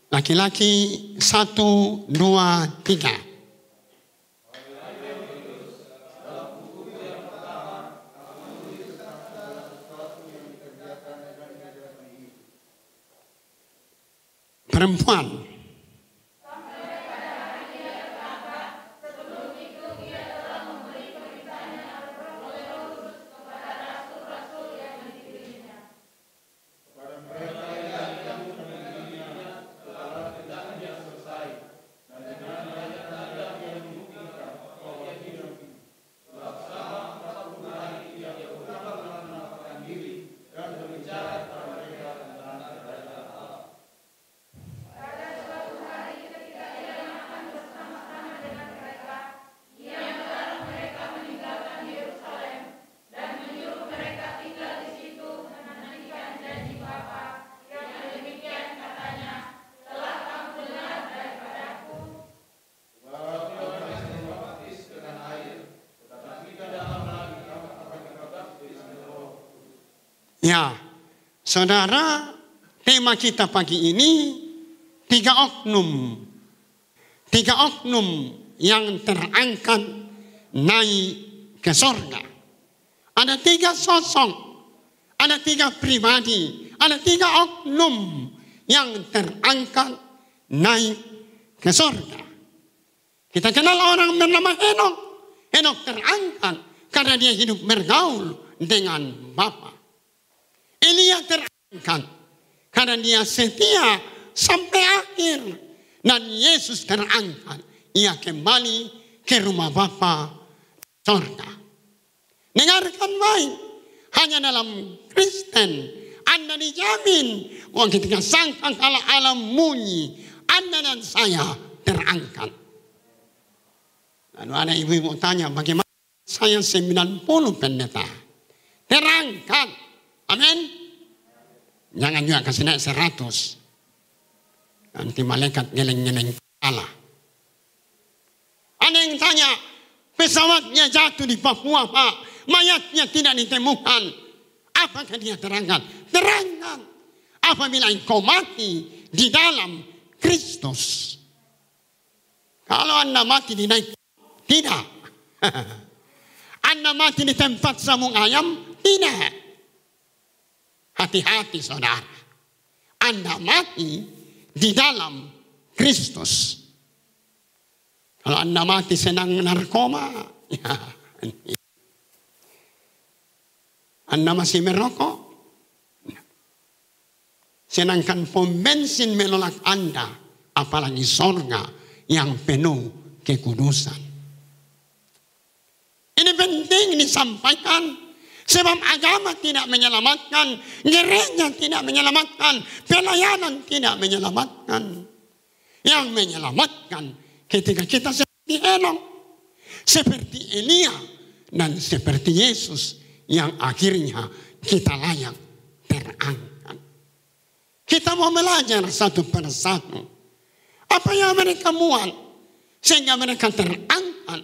Laki-laki 1, 2, 3. Perempuan. Ya, saudara, tema kita pagi ini tiga oknum yang terangkat naik ke sorga. Ada 3 sosok, ada 3 pribadi, ada 3 oknum yang terangkat naik ke sorga. Kita kenal orang bernama Henok. Henok terangkat karena dia hidup bergaul dengan Bapa. Elia terangkat karena dia setia sampai akhir. Dan Yesus terangkat, ia kembali ke rumah Bapa sorga. Dengarkan baik, hanya dalam Kristen Anda dijamin ketika sangkakala alam bunyi, Anda dan saya terangkat. Lalu ada ibu-ibu tanya, bagaimana saya 90 pendeta? Terangkat. Amin. Jangan juga kasih naik 100. Nanti malaikat geleng-geleng kepala. Ada yang tanya, pesawatnya jatuh di Papua, Pak. Mayatnya tidak ditemukan. Apakah dia terangkat? Terangkat. Apabila engkau mati di dalam Kristus. Kalau Anda mati di naik, tidak. Anda mati di tempat sambung ayam, tidak. Hati-hati saudara. Anda mati di dalam Kristus. Kalau Anda mati senang narkoba, ya. Anda masih merokok. Sedangkan pom bensin menolak Anda. Apalagi sorga yang penuh kekudusan. Ini penting disampaikan. Sebab agama tidak menyelamatkan, gereja tidak menyelamatkan, pelayanan tidak menyelamatkan. Yang menyelamatkan ketika kita seperti Henok, seperti Elia, dan seperti Yesus yang akhirnya kita layak terangkat. Kita mau belajar satu persatu. Apa yang mereka muat sehingga mereka terangkat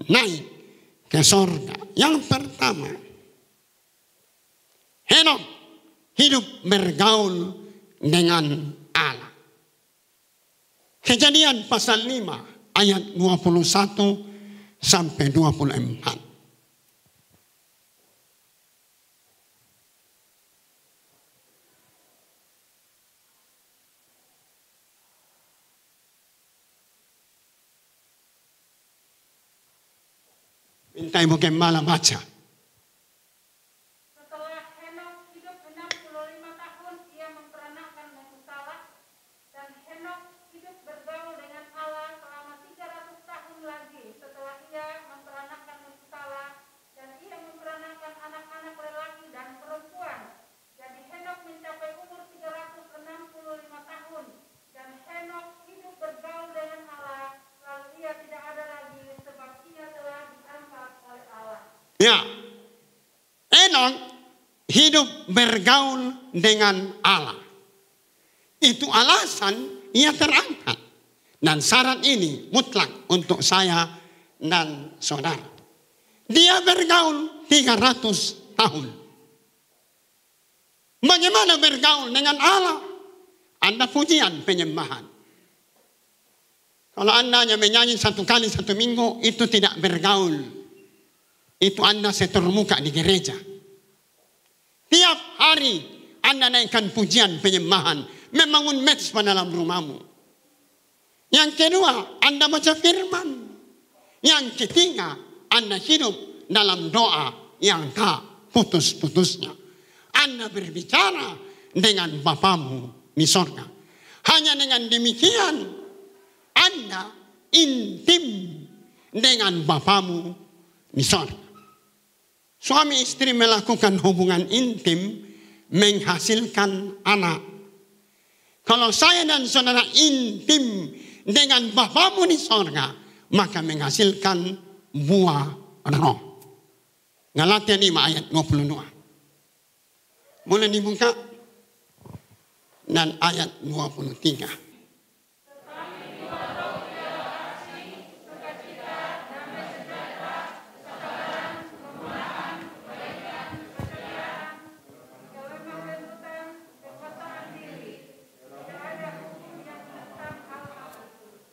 naik ke sorga. Yang pertama, Henok hidup bergaul dengan Allah. Kejadian pasal 5 ayat 21 sampai 24. Minta Ibu Gembala baca. Ya, Henok hidup bergaul dengan Allah. Itu alasan ia terangkat. Dan syarat ini mutlak untuk saya dan saudara. Dia bergaul 300 tahun. Bagaimana bergaul dengan Allah? Anda pujian penyembahan. Kalau Anda hanya menyanyi 1 kali 1 minggu, itu tidak bergaul. Itu Anda setermuka di gereja. Tiap hari Anda naikkan pujian penyembahan, membangun mezbah dalam rumahmu. Yang kedua, Anda baca firman. Yang ketiga, Anda hidup dalam doa yang tak putus-putusnya. Anda berbicara dengan Bapamu di sorga. Hanya dengan demikian, Anda intim dengan Bapamu di sorga. Suami istri melakukan hubungan intim menghasilkan anak. Kalau saya dan saudara intim dengan Bapamu di sorga, maka menghasilkan buah roh. Galatia 5 ayat 22. Boleh dibuka? Dan ayat 23.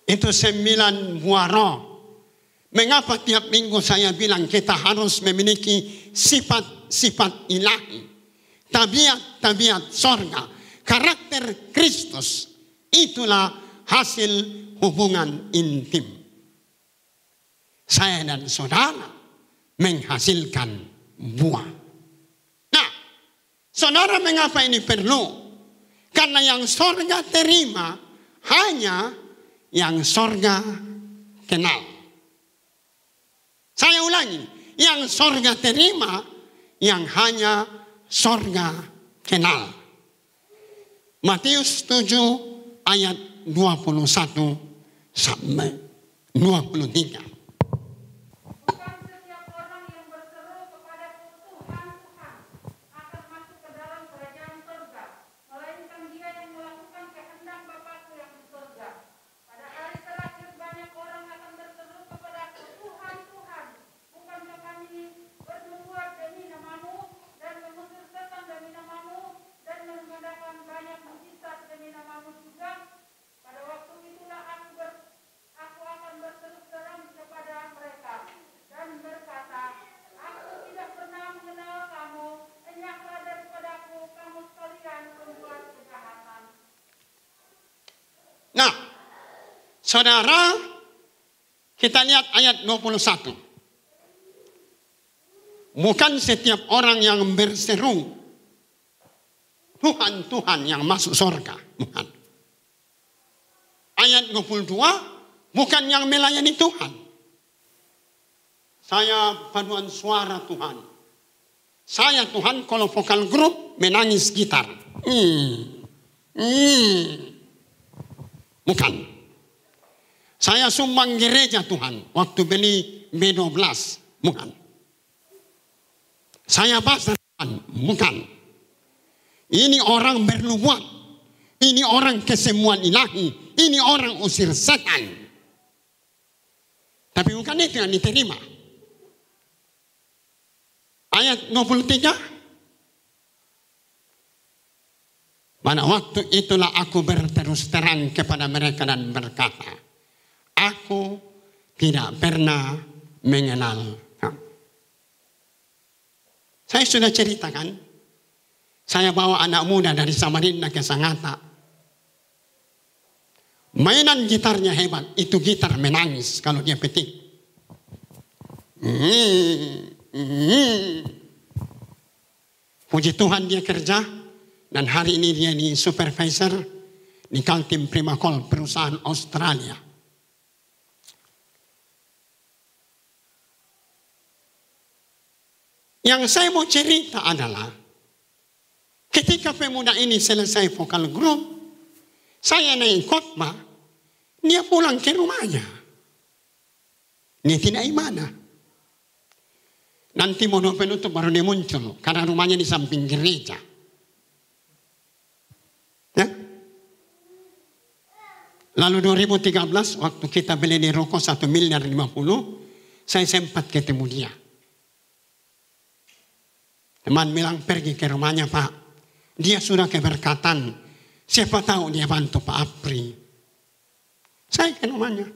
Itu 9 buah roh. Mengapa tiap minggu saya bilang kita harus memiliki sifat-sifat ilahi, tabiat-tabiat sorga, karakter Kristus. Itulah hasil hubungan intim. Saya dan saudara menghasilkan buah. Nah, saudara, mengapa ini perlu? Karena yang sorga terima hanya yang sorga kenal. Saya ulangi, yang sorga terima yang hanya sorga kenal. Matius 7 ayat 21 sampai 23. Nah, saudara, kita lihat ayat 21. Bukan setiap orang yang berseru Tuhan, Tuhan yang masuk surga. Bukan. Ayat 22, bukan yang melayani Tuhan. Saya paduan suara Tuhan. Saya Tuhan kalau vokal grup menangis gitar. Bukan. Saya sumbang gereja Tuhan waktu beli B12. Bukan. Saya bahasa Tuhan. Bukan. Ini orang bernubuat. Ini orang kesemuan ilahi. Ini orang usir setan. Tapi bukan itu yang diterima. Ayat 23. Pada waktu itulah aku berterus terang kepada mereka dan berkata, aku tidak pernah mengenal kamu. Saya sudah ceritakan, saya bawa anak muda dari Samarinda ke Sangatta. Mainan gitarnya hebat, itu gitar menangis kalau dia petik. Puji Tuhan dia kerja. Dan hari ini dia di supervisor di Kaltim Primakol, perusahaan Australia. Yang saya mau cerita adalah ketika pemuda ini selesai vokal grup, saya naik khotbah, dia pulang ke rumahnya. Dia tidak ibadah. Nanti mau penutup baru dia muncul karena rumahnya di samping gereja. Ya. Lalu 2013 waktu kita beli di rokok 1,50 miliar, saya sempat ketemu dia. Teman bilang pergi ke rumahnya Pak. Dia sudah keberkatan Siapa tahu dia bantu Pak Apri. Saya ke rumahnya.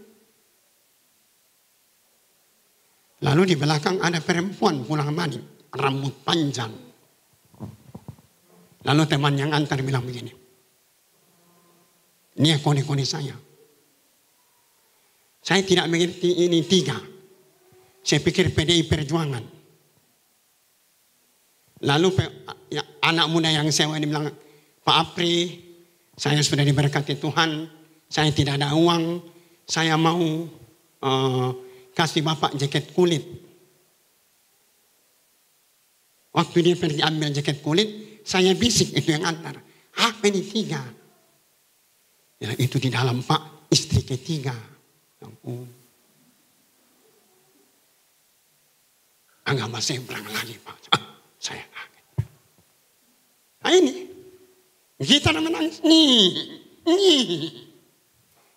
Lalu di belakang ada perempuan pulang balik, rambut panjang. Lalu teman yang antar bilang begini, ini kode-kode saya. Saya tidak mengerti ini 3. Saya pikir PDI Perjuangan. Lalu anak muda yang sewa ini bilang, Pak Apri, saya sudah diberkati Tuhan, saya tidak ada uang, saya mau kasih Bapak jaket kulit. Waktu dia pergi ambil jaket kulit, saya bisik itu yang antar. Apa ini 3? Ya, itu di dalam Pak, istri ketiga. Agama seberang lagi Pak. Saya kaget. Nah ini. Kita menangis.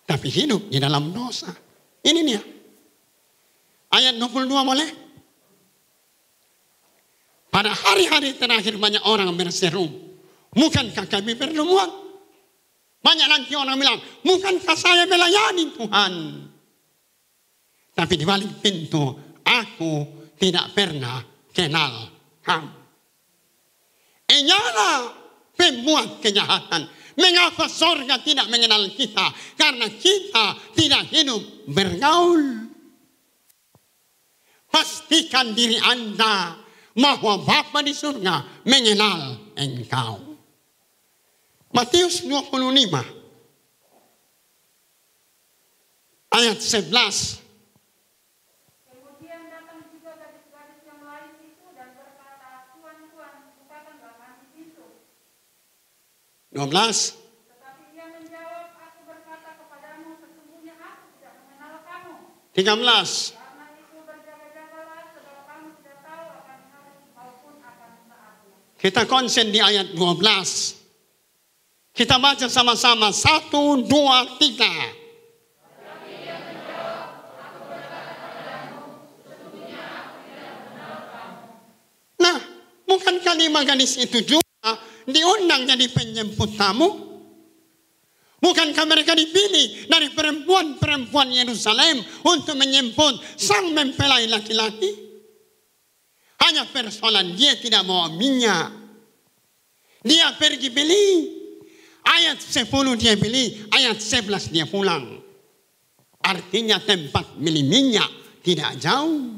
Tapi hidup di dalam dosa. Ini dia. Ayat 22 boleh? Pada hari-hari terakhir banyak orang berseru, bukankah kami berlumuan? Banyak nanti orang bilang, bukankah saya melayani Tuhan? Tapi di balik pintu, aku tidak pernah kenal kamu. Ialah pembuat kejahatan. Mengapa sorga tidak mengenal kita? Karena kita tidak hidup bergaul. Pastikan diri Anda bahwa Bapa di surga mengenal engkau. Matius 25 ayat 11. Kemudian datang juga gadis-gadis yang lain itu dan berkata, Tuan, bukakanlah kami pintu. 12. Tetapi ia menjawab, aku berkata kepadamu, sesungguhnya aku tidak mengenal kamu. 13. Karena itu berjaga-jagalah, sebab kamu tidak tahu akan hari maupun akan saatnya. Kita konsen di ayat 12. Kita baca sama-sama. 1, 2, 3. Nah, bukankah 5 gadis itu juga diundang jadi penjemput tamu? Bukankah mereka dipilih dari perempuan-perempuan Yerusalem untuk menjemput sang mempelai laki-laki? Hanya persoalan dia tidak bawa minyak. Dia pergi beli. Ayat 10 dia beli, ayat 11 dia pulang. Artinya tempat beli minyak tidak jauh.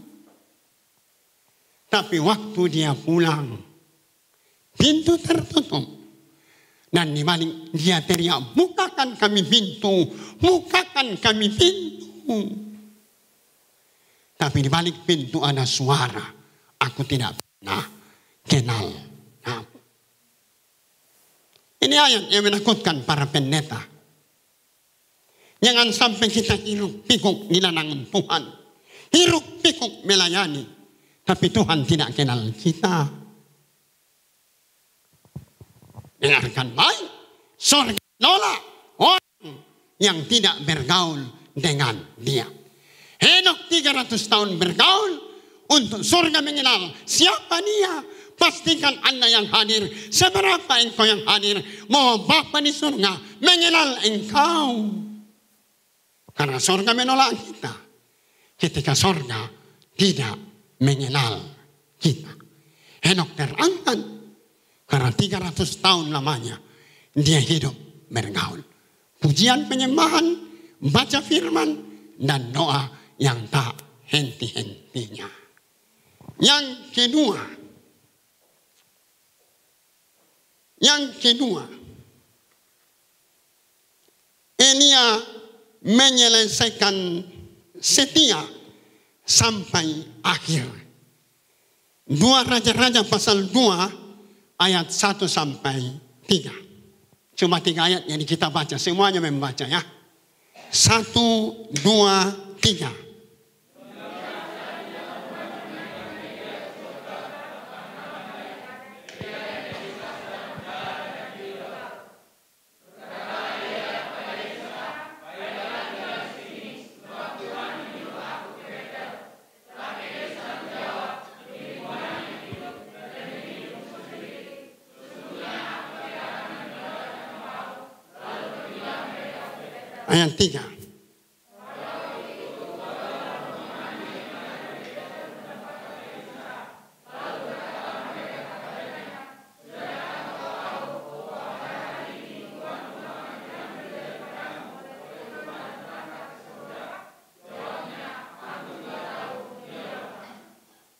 Tapi waktu dia pulang, pintu tertutup. Dan di balik dia teriak, bukakan kami pintu, bukakan kami pintu. Tapi di balik pintu ada suara, aku tidak pernah kenal kamu. Ini ayat yang menakutkan para pendeta. Jangan sampai kita hiruk pikuk di ladang Tuhan. Hiruk pikuk melayani. Tapi Tuhan tidak kenal kita. Dengarkan baik. Surga nolak orang yang tidak bergaul dengan dia. Henok 300 tahun bergaul untuk surga mengenal siapa dia. Pastikan Anda yang hadir, seberapa engkau yang hadir, bahwa Bapa di surga mengenal engkau. Karena surga menolak kita. Ketika surga tidak mengenal kita. Henok terangkat. Karena 300 tahun lamanya dia hidup bergaul. Pujian penyembahan, baca firman, dan doa yang tak henti-hentinya. Yang kedua, Elia menyelesaikan setia sampai akhir. 2 Raja-Raja pasal 2 ayat 1 sampai 3. Cuma 3 ayat yang kita baca, semuanya membaca ya. 1, 2, 3. Ayat 3.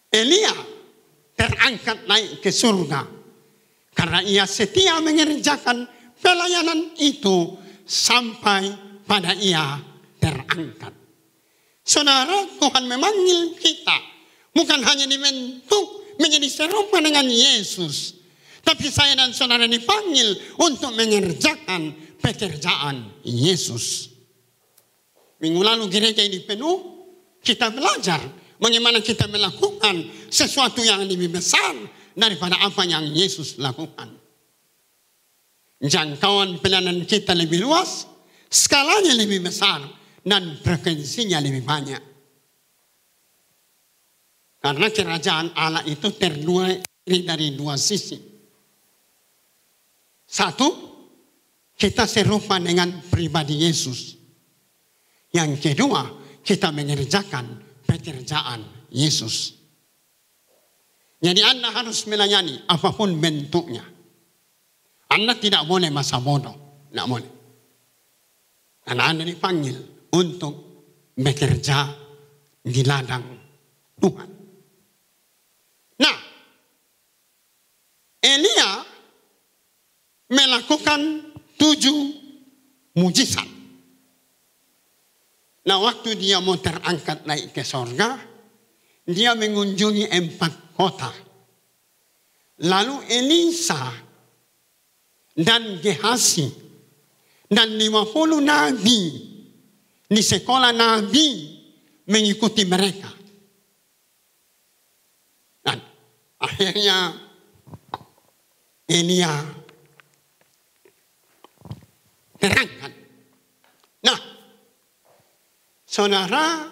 Elia terangkat naik ke surga karena ia setia mengerjakan pelayanan itu sampai pada ia terangkat. Saudara, Tuhan memanggil kita bukan hanya dibentuk menjadi serupa dengan Yesus, tapi saya dan saudara dipanggil untuk mengerjakan pekerjaan Yesus. Minggu lalu gereja ini penuh, kita belajar bagaimana kita melakukan sesuatu yang lebih besar daripada apa yang Yesus lakukan. Jangkauan pelayanan kita lebih luas, skalanya lebih besar, dan frekuensinya lebih banyak. Karena kerajaan Allah itu terdiri dari dua sisi. Satu, kita serupa dengan pribadi Yesus. Yang kedua, kita mengerjakan pekerjaan Yesus. Jadi Anda harus melayani apapun bentuknya. Anda tidak boleh masa bodoh. Tidak boleh. Karena Anda dipanggil untuk bekerja di ladang Tuhan. Nah, Elia melakukan 7 mujizat. Nah, waktu dia mau terangkat naik ke sorga, dia mengunjungi 4 kota. Lalu Elisa dan Gehasi dan 50 nabi di sekolah nabi mengikuti mereka. Dan akhirnya Elia terangkat. Nah, saudara,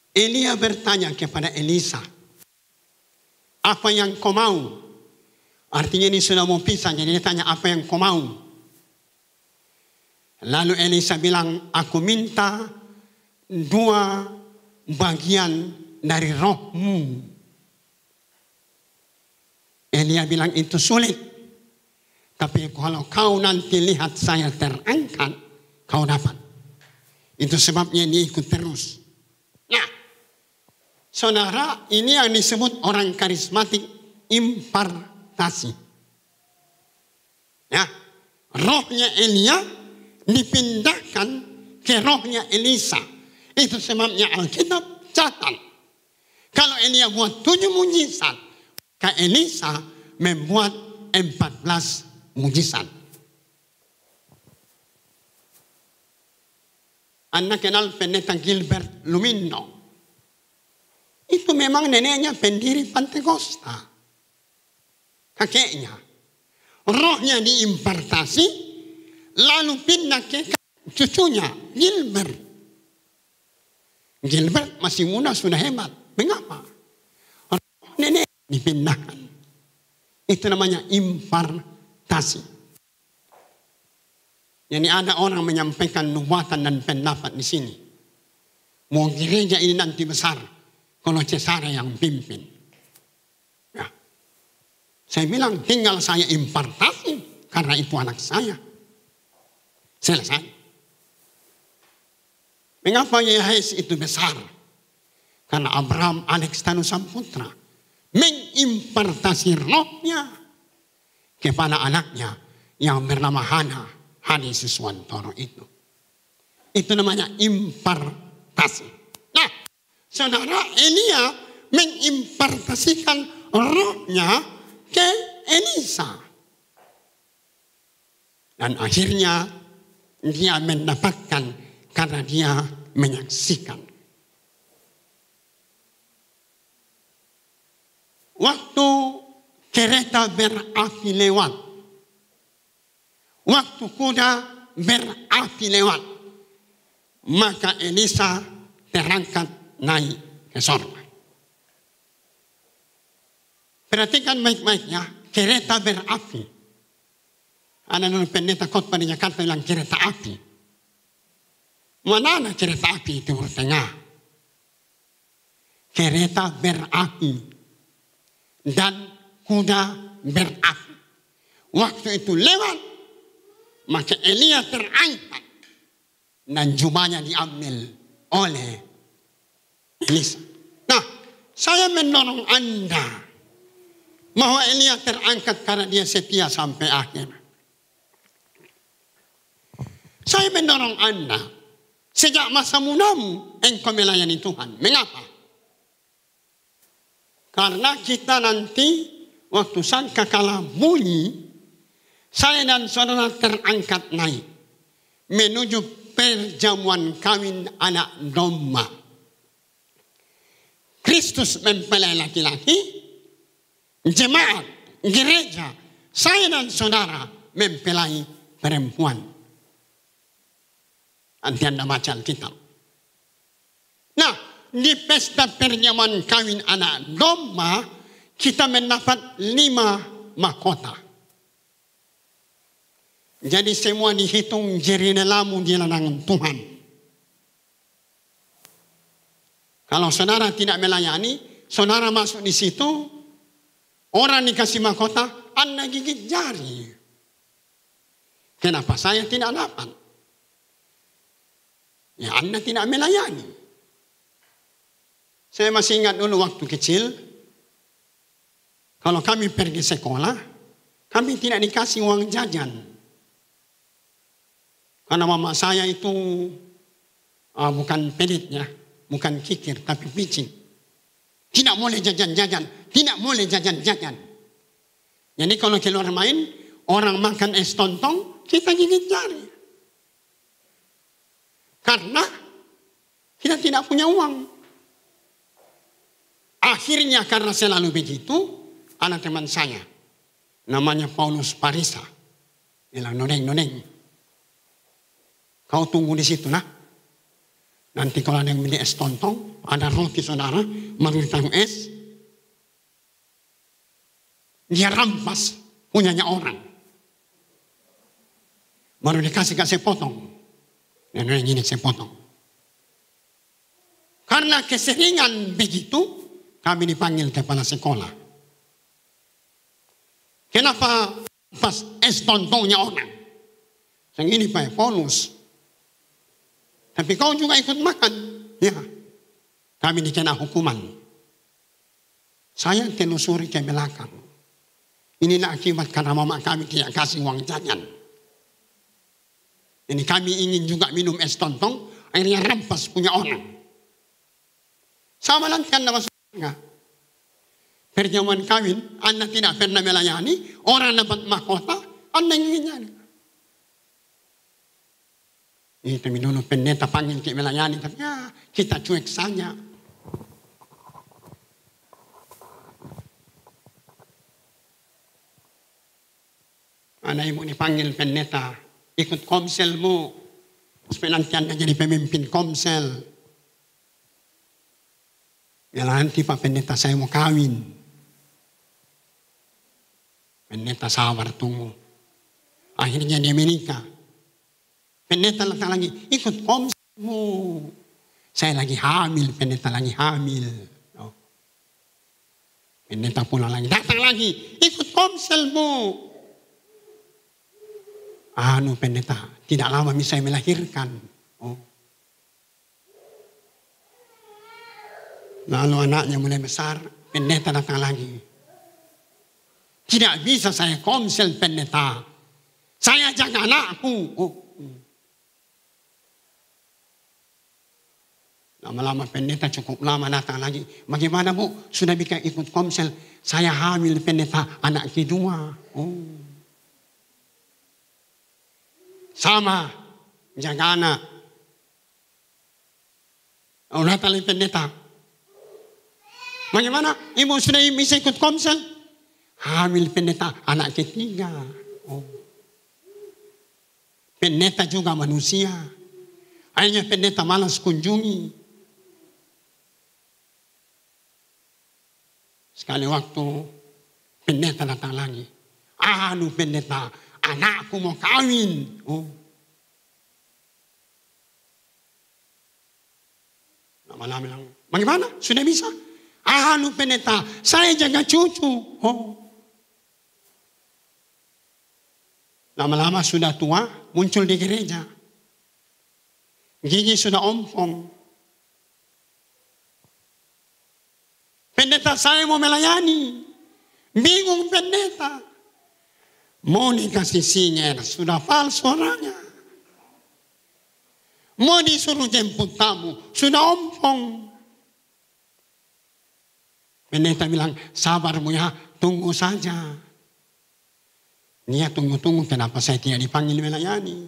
Elia bertanya kepada Elisa, apa yang kau mau? Artinya ini sudah mau pisah, jadi dia tanya apa yang kau mau? Lalu Elisa bilang, aku minta 2 bagian dari rohmu. Elia bilang itu sulit. Tapi kalau kau nanti lihat saya terangkat, kau dapat. Itu sebabnya dia ikut terus. Nah, saudara, ini yang disebut orang karismatik impartasi. Ya, rohnya Elia dipindahkan ke rohnya Elisa. Itu sebabnya Alkitab catat, kalau Elia buat 7 mujizat, maka Elisa membuat 14 mujizat. Anda kenal pendeta Gilbert Lumino? Itu memang neneknya pendiri Pentakosta. Kakeknya. Rohnya diimpartasi, lalu pindah ke cucunya, Gilbert. Gilbert masih muda, sudah hebat. Mengapa? Roh nenek dipindahkan. Itu namanya impartasi. Jadi ada orang menyampaikan nubuatan dan pendapat di sini. Mau gereja ini nanti besar kalau Cesare yang pimpin. Ya. Saya bilang tinggal saya impartasi karena itu anak saya. Selesai. Mengapa Yesus itu besar? Karena Abraham Alextanus Samputra mengimpartasi rohnya kepada anaknya yang bernama Hana. Hani Siswantoro itu. Itu namanya impartasi. Nah, saudara, Elia mengimpartasikan rohnya ke Elisa. Dan akhirnya dia mendapatkan karena dia menyaksikan. Waktu kereta berapi lewat, waktu kuda berapi lewat, maka Elisa terangkat naik ke sorga. Perhatikan baik-baiknya, kereta berapi. Ada dulu pendeta khotbah di Jakarta bilang kereta api. Mana kereta api Timur Tengah? Kereta berapi dan kuda berapi. Waktu itu lewat, maka Elia terangkat dan jubahnya diambil oleh Elisa. Nah, saya mendorong Anda bahwa Elia terangkat karena dia setia sampai akhir. Saya mendorong Anda sejak masa mudamu engkau melayani Tuhan. Mengapa? Karena kita nanti waktu sangkakala bunyi, saya dan saudara terangkat naik menuju perjamuan kawin anak domba. Kristus mempelai laki-laki, jemaat, gereja, saya dan saudara mempelai perempuan. Nanti Anda baca Alkitab. Nah, di pesta perjamuan kawin anak domba, kita mendapat 5 mahkota. Jadi semua dihitung jerine lamu di ladang Tuhan. Kalau saudara tidak melayani, saudara masuk di situ, orang dikasih mahkota, Anda gigit jari. Kenapa saya tidak dapat? Ya Anda tidak melayani. Saya masih ingat dulu waktu kecil, kalau kami pergi sekolah, kami tidak dikasih uang jajan. Karena mama saya itu bukan pelit ya, bukan kikir, tapi picik. Tidak boleh jajan-jajan, tidak boleh jajan-jajan. Jadi kalau keluar main, orang makan es tontong, kita gigit jari. Karena kita tidak punya uang. Akhirnya karena selalu begitu, anak teman saya, namanya Paulus Parisa, bilang noneng, kau tunggu di situ nah. Nanti kalau ada yang beli es tontong, ada roti saudara, baru ditaruh es, dia rampas punyanya orang. Baru dikasih potong. Dan ini saya potong. Karena keseringan begitu, kami dipanggil kepala sekolah. Kenapa pas es tontongnya orang? Yang ini Pak Paulus. Tapi kau juga ikut makan. Ya. Kami dikena hukuman. Saya telusuri ke belakang. Inilah akibat karena mama kami tidak kasih uang jajan. Ini kami ingin juga minum es tontong, akhirnya rampas punya orang. Sama nanti Anda masuk surga. Perjamuan kawin, Anda tidak pernah melayani, orang dapat mahkota, Anda inginnya. Itu dulu pendeta panggil kita melayani, tapi ya kita cuek saja. Ada ibu dipanggil pendeta, ikut komselmu, supaya nanti Anda jadi pemimpin komsel. Ya nanti Pak Pendeta saya mau kawin. Pendeta sabar tunggu. Akhirnya dia menikah. Pendeta datang lagi, ikut komselmu. Saya lagi hamil, pendeta lagi hamil. Oh. Pendeta pulang lagi, datang lagi, ikut komselmu. Pendeta, tidak lama bisa melahirkan. Oh. Lalu anaknya mulai besar, pendeta datang lagi. Tidak bisa saya komsel pendeta. Saya jaga anakku. Oh. Lama-lama pendeta cukup lama datang lagi. Bagaimana Bu? Sudah bisa ikut komsel. Saya hamil pendeta anak kedua. Oh. Sama. Jaga anak. Oh, datang lagi pendeta. Bagaimana? Ibu sudah bisa ikut komsel? Hamil pendeta anak ketiga. Oh. Pendeta juga manusia. Akhirnya pendeta malas kunjungi. Sekali waktu pendeta datang lagi. Pendeta, anakku mau kawin. Oh. Malah bilang, bagaimana? Sudah bisa? Anu pendeta, saya jaga cucu. Oh. Lama-lama sudah tua, muncul di gereja. Gigi sudah ompong. Pendeta, saya mau melayani. Bingung pendeta. Mau dikasih sinyer, sudah palsu orangnya. Mau disuruh jemput tamu, sudah ompong. Pendeta bilang, sabar Bu ya, tunggu saja. Dia tunggu-tunggu, kenapa saya tidak dipanggil melayani?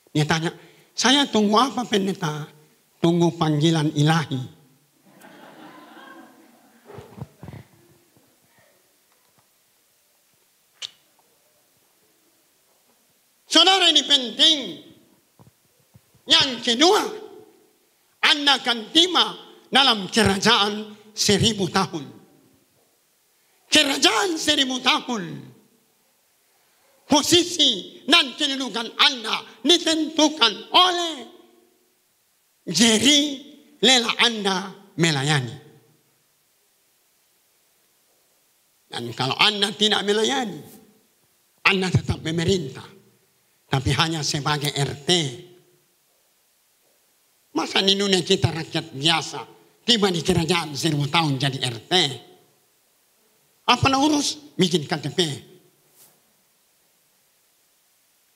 Dia tanya, saya tunggu apa pendeta? Tunggu panggilan ilahi. Saudara, ini penting. Yang kedua, Anda akan tiba dalam kerajaan 1000 tahun. Kerajaan 1000 tahun. Posisi dan kedudukan Anda ditentukan oleh jeri lela Anda melayani. Dan kalau Anda tidak melayani, Anda tetap memerintah. Tapi hanya sebagai RT. Masa di dunia kita rakyat biasa, tiba di kerajaan 1000 tahun jadi RT. Apa nak urus? Bikin KTP.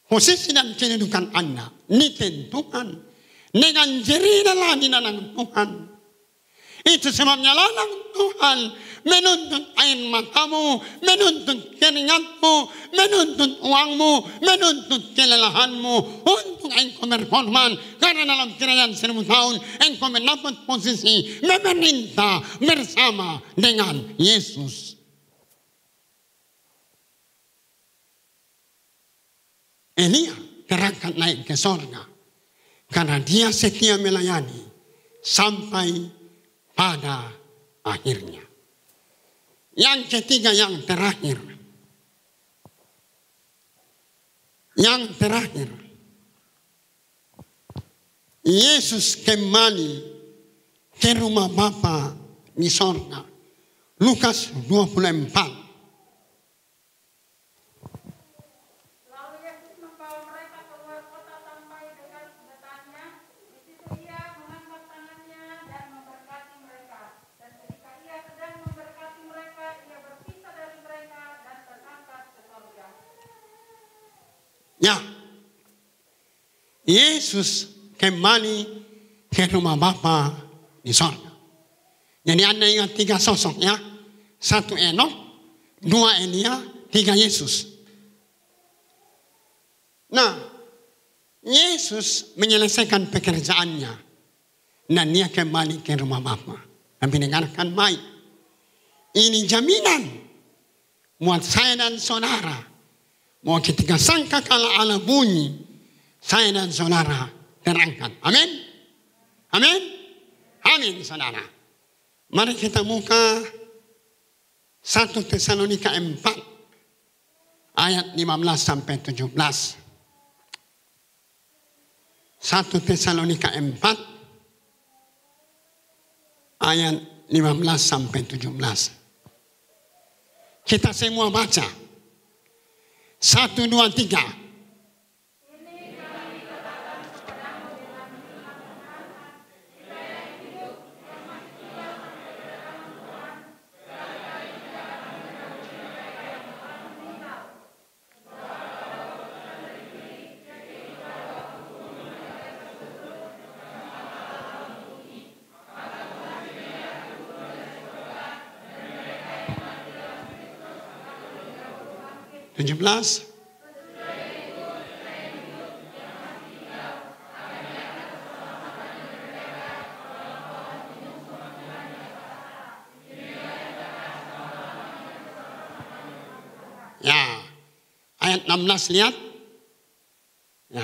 Posisi dan kedudukan Anda ditentukan dengan jeri dan di dalam Tuhan. Itu sebabnya ladang Tuhan menuntut air matamu, menuntut keringatmu, menuntut uangmu, menuntut kelelahanmu untuk engkau berkorban. Karena dalam kerajaan 1000 tahun engkau mendapat posisi memerintah bersama dengan Yesus. Elia terangkat naik ke sorga karena dia setia melayani sampai pada akhirnya. Yang ketiga, yang terakhir. Yang terakhir. Yesus kembali ke rumah Bapa di sorga. Lukas 24. Lalu Yesus membawa mereka keluar kota sampai dekat Betania. Di situ ia mengangkat tangannya dan memberkati mereka. Dan ketika ia sedang memberkati mereka, ia berpisah dari mereka dan terangkat ke surga. Ya, Yesus kembali ke rumah Bapa di sorga. Jadi Anda ingat 3 sosok ya. 1 Enok, 2 Elia, 3 Yesus. Nah, Yesus menyelesaikan pekerjaannya. Dan dia kembali ke rumah Bapa. Tapi dengarkan baik. Ini jaminan buat saya dan saudara. Bahwa ketika sangkakala Allah bunyi, saya dan saudara terangkat. Amin? Amin? Amin, saudara. Mari kita buka 1 Tesalonika 4 ayat 15 sampai 17. 1 Tesalonika 4 ayat 15 sampai 17. Kita semua baca. 1, 2, 3. Belas. Ya, ayat 16 lihat. Ya,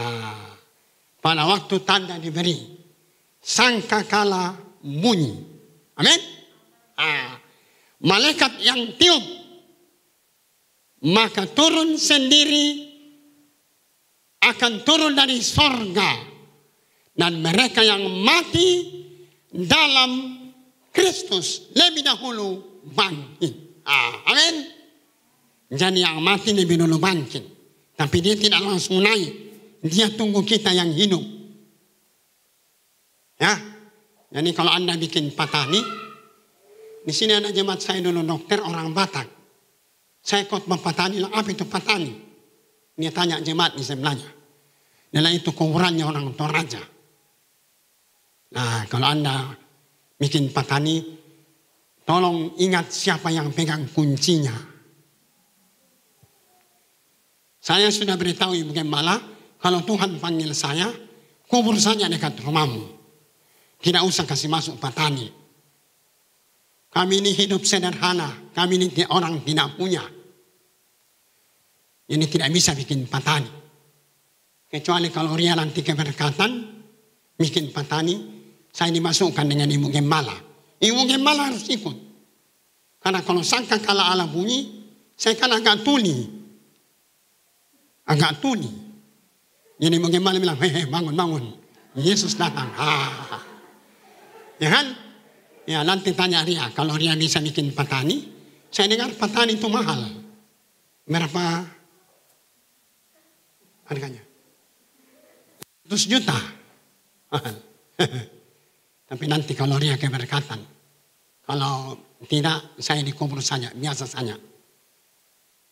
pada waktu tanda diberi, sangkakala bunyi. Amin. Malaikat yang tiup, maka turun sendiri akan turun dari sorga. Dan mereka yang mati dalam Kristus lebih dahulu bangkit. Amin. Jadi yang mati lebih dulu bangkit. Tapi dia tidak langsung naik. Dia tunggu kita yang hidup. Ya. Jadi kalau Anda bikin patani, di sini ada jemaat saya dulu dokter orang Batak. Saya khotbah patani, apa itu patani? Dia tanya jemaat di sebelahnya. Nilai itu kuburannya orang Toraja. Nah, kalau Anda bikin patani, tolong ingat siapa yang pegang kuncinya. Saya sudah beritahu Ibu Gembala, kalau Tuhan panggil saya, kubur saja dekat rumahmu. Tidak usah kasih masuk patani. Kami ini hidup sederhana, kami ini orang tidak punya. Ini tidak bisa bikin patani. Kecuali kalau Ria nanti keberkatan, bikin patani, saya dimasukkan dengan Ibu Gembala. Ibu Gembala harus ikut. Karena kalau sangka kala ala bunyi, saya kan agak tuli. Agak tuli. Jadi Ibu Gembala bilang, hehe bangun. Yesus datang. Ya kan? Ya nanti tanya Ria, kalau Ria bisa bikin patani, saya dengar patani itu mahal. Berapa harganya? 100 juta. Tapi nanti kalau Ria keberkatan, kalau tidak saya dikubur saja, biasa saja.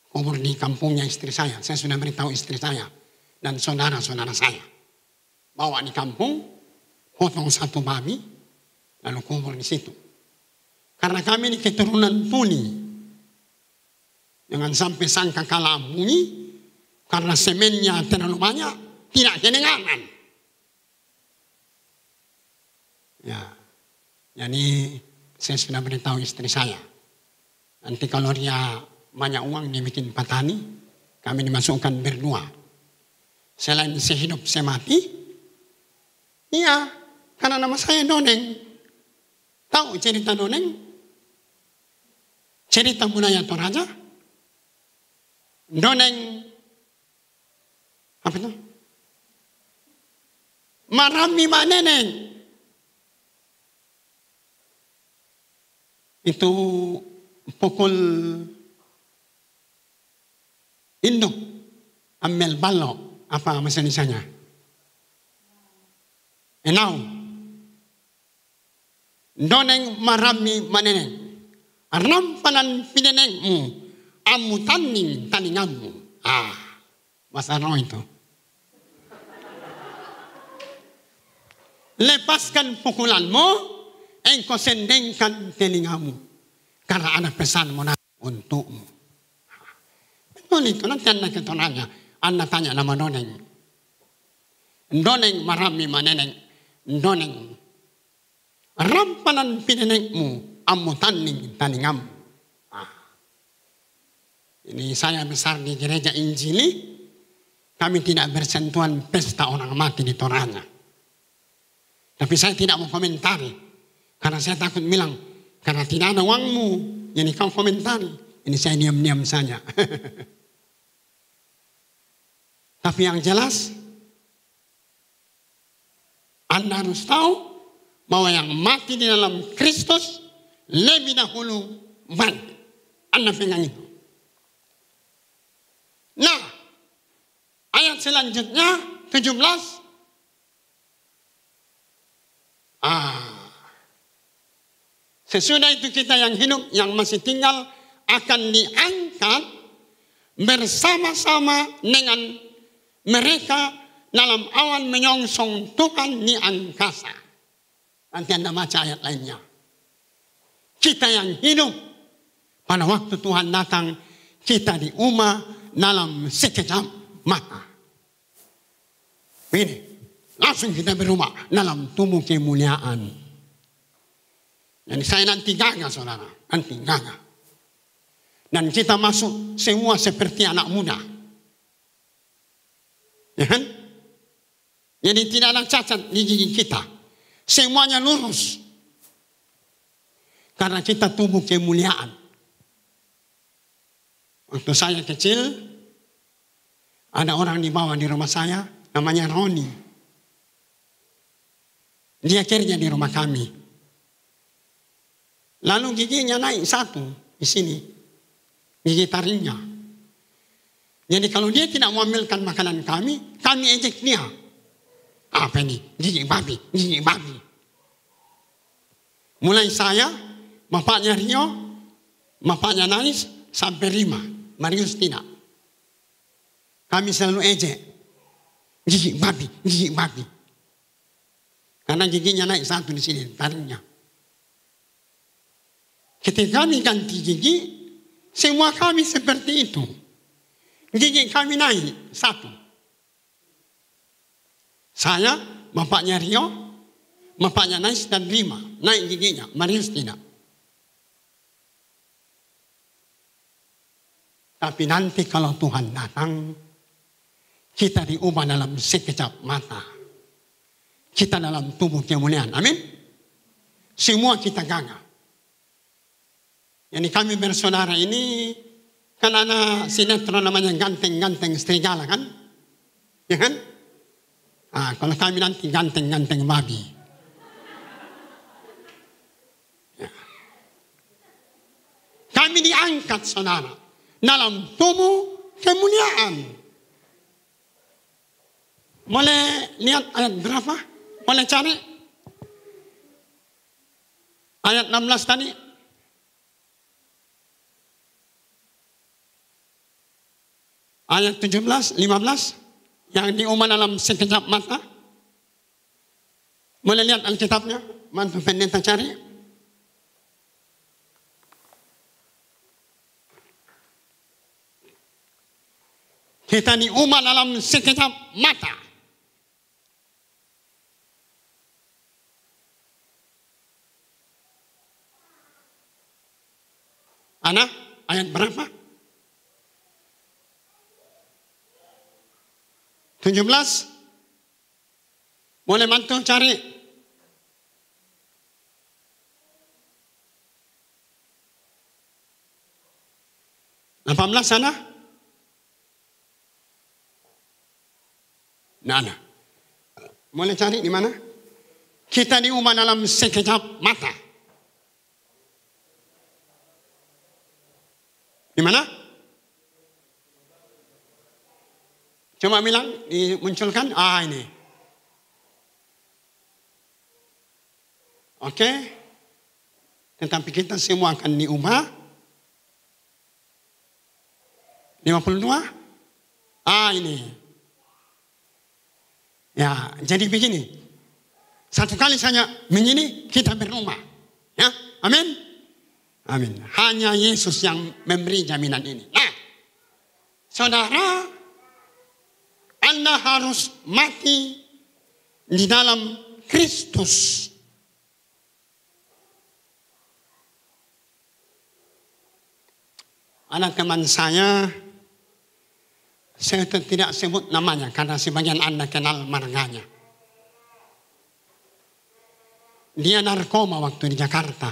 Kubur di kampungnya istri saya sudah beritahu istri saya dan saudara-saudara saya. Bawa di kampung, potong satu babi, lalu kubur di situ. Karena kami ini keturunan tuli. Jangan sampai sangka kala bunyi, karena semennya terlalu banyak, tidak kedengaran. Ya, jadi saya sudah beritahu istri saya. Nanti kalau dia banyak uang dia bikin patani, kami dimasukkan berdua. Selain saya hidup saya mati, iya, karena nama saya Doneng. Tahu cerita Doneng? Cerita budaya Toraja? Doneng apa itu? Marami maneneng. Itu pukul induk amel balok apa bahasa Indonesianya? Enau. Doneng marami maneneng. Rampanan pinenengmu. Amu taning taningamu. Bahasa roh itu. Lepaskan pukulanmu, engkau sendengkan telingamu. Karena ada pesan untukmu. Betul itu, nanti Anda ketonanya. Anda tanya nama Doneng. Doneng marami maneneng. Doneng. Rampanan pinenengmu, amu taningamu. Ini saya besar di gereja Injili. Kami tidak bersentuhan pesta orang mati di Toraja. Tapi saya tidak mau komentari. Karena saya takut bilang, karena tidak ada uangmu, jadi kau komentari. Ini saya diam-diam saja. Tapi yang jelas, Anda harus tahu bahwa yang mati di dalam Kristus lebih dahulu bangkit. Anda pegang itu. Nah, ayat selanjutnya 17. Sesudah itu kita yang hidup, yang masih tinggal akan diangkat bersama-sama dengan mereka dalam awan menyongsong Tuhan di angkasa. Nanti Anda baca ayat lainnya. Kita yang hidup pada waktu Tuhan datang, kita diubah dalam sekejap mata. Ini langsung kita berubah dalam tubuh kemuliaan. Jadi saya nanti gagah saudara, nanti gagah. Dan kita masuk semua seperti anak muda. Ya kan? Jadi tidak ada cacat di gigi kita. Semuanya lurus. Karena kita tubuh kemuliaan. Waktu saya kecil, ada orang di bawah di rumah saya, namanya Roni. Dia kerja di rumah kami. Lalu giginya naik satu di sini. Gigi taringnya. Jadi kalau dia tidak mau ambilkan makanan kami ejek dia. Apa ini? Gigi babi, gigi babi. Mulai saya, bapaknya Rio, bapaknya Nais, sampai Rima. Marius tidak. Kami selalu ejek. Gigi babi, gigi babi. Karena giginya naik satu di sini, taringnya. Ketika kami ganti gigi, semua kami seperti itu. Gigi kami naik satu. Saya, bapaknya Rio, bapaknya Nais dan Rima. Naik giginya, Marius tidak. Tapi nanti kalau Tuhan datang, kita diubah dalam sekejap mata. Kita dalam tubuh kemuliaan. Amin. Semua kita gagah. Jadi kami bersaudara ini, kan ada sinetron namanya Ganteng-Ganteng Serigala kan? Ya kan? Kalau kami nanti Ganteng-Ganteng Babi. Ya. Kami diangkat saudara dalam tubuh kemuliaan. Boleh lihat ayat berapa? Boleh cari? Ayat 16 tadi. Ayat 17, 15. Yang diubah dalam sekejap mata. Boleh lihat Alkitabnya? Bantu pendeta cari. Kita diubah dalam sekejap mata. Ana, ayat berapa? 17. Boleh bantu cari. Delapan belas sana. Nah. Boleh cari di mana? Kita diubah dalam sekejap mata. Di mana? Coba bilang, dimunculkan. Ini. Oke. Tetapi kita semua akan diubah. 52. Ini. Ya, jadi begini. Satu kali saja begini, kita berubah. Ya, amin. Amin. Hanya Yesus yang memberi jaminan ini. Nah, saudara, Anda harus mati di dalam Kristus. Ada teman saya tidak sebut namanya karena sebagian Anda kenal marganya. Dia narkoba waktu di Jakarta.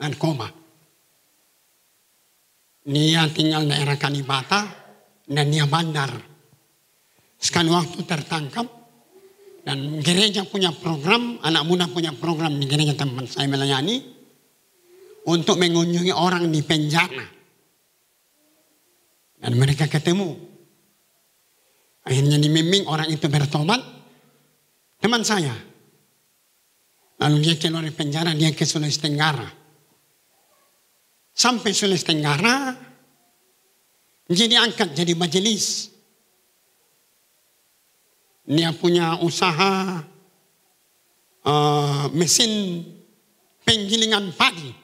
Narkoba. Dia tinggal daerah Kalibata dan dia bandar. Sekali waktu tertangkap dan gereja punya program, anak muda punya program di gereja teman saya melayani untuk mengunjungi orang di penjara. Dan mereka ketemu. Akhirnya dibimbing orang itu bertobat. Teman saya. Lalu dia keluar dari penjara, dia ke Sulawesi Tenggara. Sampai Sulawesi Tenggara, jadi angkat jadi majelis. Dia punya usaha mesin penggilingan padi.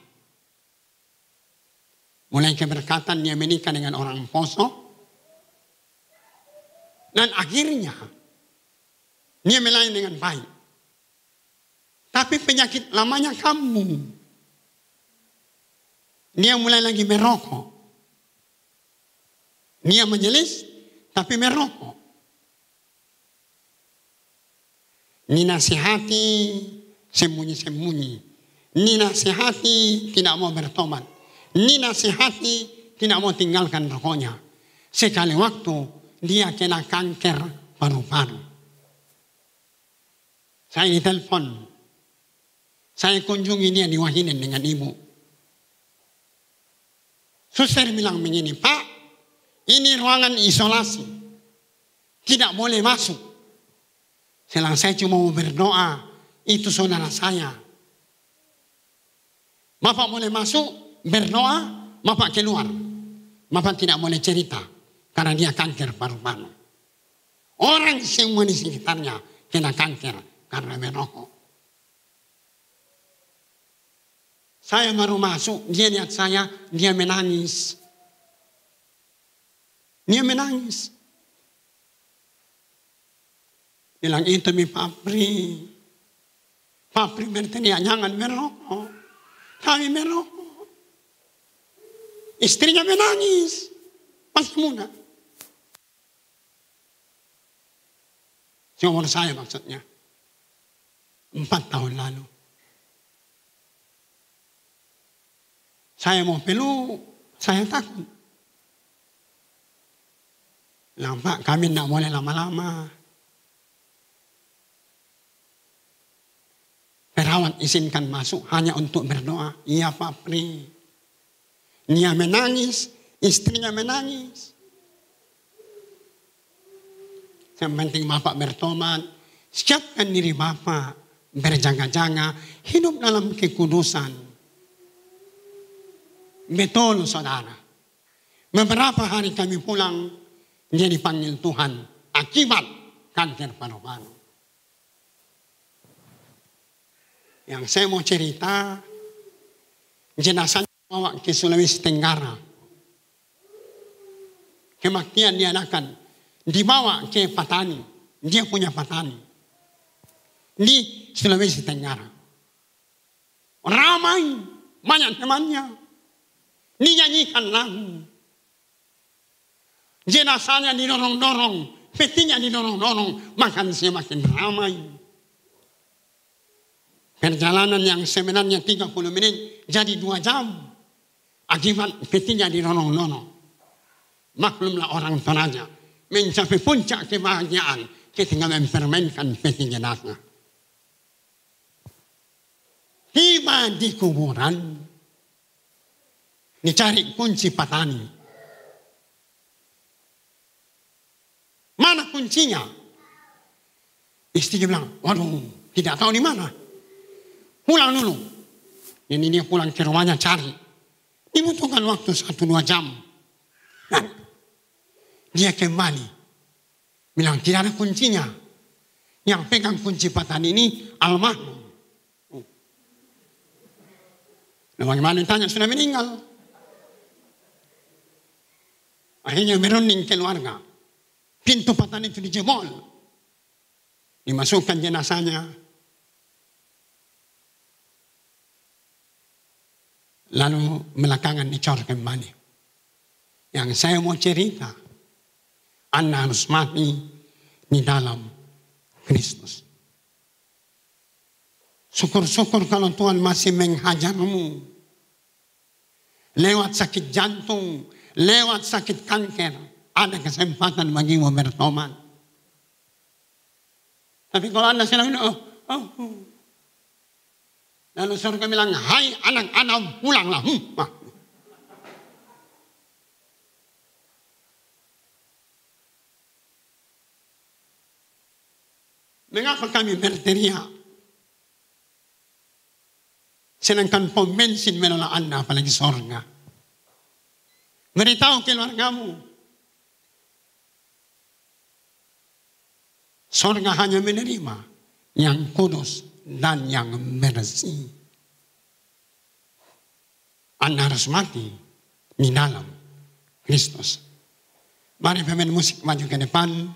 Mulai keberkatan dia menikah dengan orang Poso. Dan akhirnya dia melayani dengan baik. Tapi penyakit lamanya kambuh. Dia mulai lagi merokok. Dia majelis tapi merokok. Dinasihati sembunyi-sembunyi. Dinasihati tidak mau bertobat. Dinasihati tidak mau tinggalkan rokoknya. Sekali waktu dia kena kanker paru-paru. Saya ditelepon Saya kunjungi dia di Wahinen dengan ibu. Suster bilang begini, Pak, ini ruangan isolasi. Tidak boleh masuk. Saya cuma mau berdoa. Itu saudara saya. Bapak boleh masuk, berdoa, Bapak keluar. Bapak tidak boleh cerita. Karena dia kanker paru-paru. Orang semua di sekitarnya kena kanker karena merokok. Saya baru masuk, dia lihat saya, dia menangis. Dia menangis. Bilang itu mi Papri. Papri berteriak, jangan merokok. Kami merokok. Istrinya menangis. Masih muda. Seumur saya maksudnya. 4 tahun lalu. Saya mau peluk, saya takut. Bilang, Pak, kami tidak boleh lama-lama. Perawat izinkan masuk hanya untuk berdoa. Iya Pak Pri. Dia menangis, istrinya menangis. Yang penting Bapak bertobat. Siapkan diri Bapak. Berjaga-jaga. Hidup dalam kekudusan. Betul saudara. Beberapa hari kami pulang. Dia dipanggil Tuhan. Akibat kanker paru-paru. Yang saya mau cerita. Jenazahnya bawa ke Sulawesi Tenggara. Kematian diadakan. Dibawa ke Patani. Dia punya Patani. Di Sulawesi Tenggara. Ramai. Banyak temannya. Dinyanyikan lagu. Jenazahnya didorong-dorong. Petinya didorong-dorong. Makan semakin ramai. Perjalanan yang sebenarnya 30 menit. Jadi 2 jam. Akibat petinya didorong-dorong. Maklumlah orang Toraja. Mencapai puncak kebahagiaan. Ketika mempermainkan peti jenazah. Tiba di kuburan. Dicari kunci Patani. Mana kuncinya? Istri bilang, waduh, tidak tahu di mana. Pulang dulu. Ini dia pulang ke rumahnya cari. Dibutuhkan waktu 1-2 jam. Nah, dia kembali. Bilang, tidak ada kuncinya. Yang pegang kunci Patani ini almarhum. Nah, bagaimana ditanya, sudah meninggal. Akhirnya berunding keluarga. Pintu Patani itu dijebol. Dimasukkan jenazahnya. Lalu belakangan dicor kembali. Yang saya mau cerita. Anda harus mati di dalam Kristus. Syukur-syukur kalau Tuhan masih menghajarmu. Lewat sakit jantung. Lewat sakit kanker, ada kesempatan bagimu bertobat. Tapi kalau Anda sedang lalu surga bilang, hai anak-anak pulanglah. Mengapa kami berteriak? Sedangkan pom bensin menolak Anda, apalagi surga. Beritahu keluargamu. Surga hanya menerima yang kudus dan yang bersih. Anda harus mati di dalam Kristus. Mari pemain musik maju ke depan.